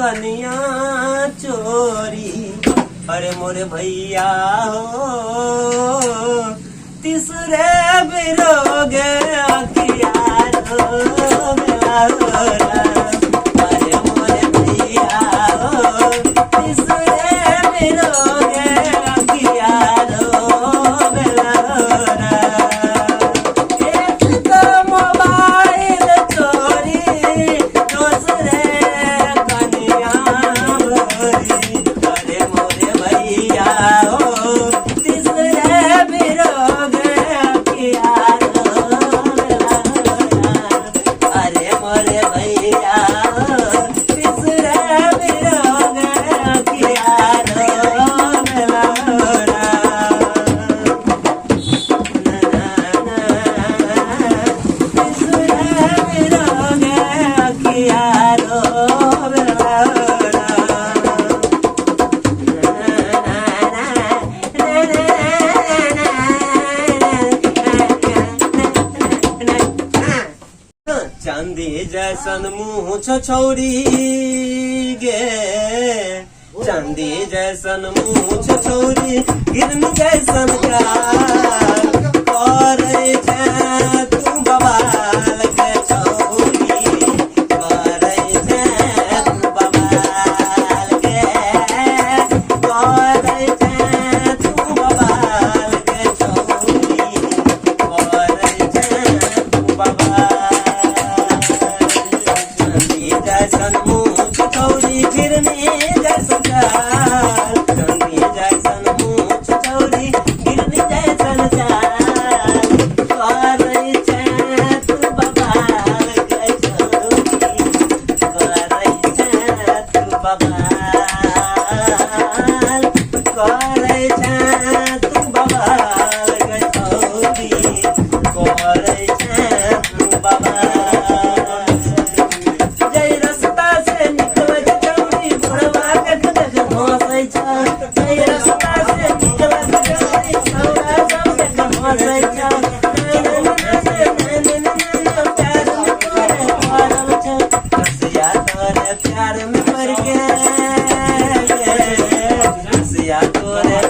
कनिया चोरी। अरे मोरे भैया हो तीसरे बिरोग अखिया रो मेरा होरा। अरे मोरे भैया हो तीसरे बिरोग अखिया रो मेरा होरा। एक तो मोबाइल चोरी दूसरे कनिया भरी। अरे मोरे भैया हो तीसरे बिरोग अखिया रो मेरा होरा। अरे मोरे भैया हो तीसरे बिरोग अखिया रो मेरा होरा। चांदी जैसन मुँह छछौरी गे। चांदी जैसन मुँह छछौरी हिरन जैसन गाल। करे छै तू बवाल के छौरी। करे छै तू बवाल के। करे छै तू बवाल के छौरी। करे छै तू बवाल। चांदी जैसन मुँह छछौरी हिरनी जैसन गाल। चांदी जैसन मुँह छछौरी हिरनी जैसन गाल। करे छै तू बवाल के छौरी। करे छै तू बवाल। करे छै तू बवाल के छौरी। करे छै तू बवाल। जय रास्ता से निकल छौरी घोड़वा के देख घोसै छ। जय रास्ता से निकल छौरी घोड़ा सब देख घोसै छ। प्यार में तोरे पड़ल छ। रसिया तोरे प्यार में पड़ के। रसिया तोरे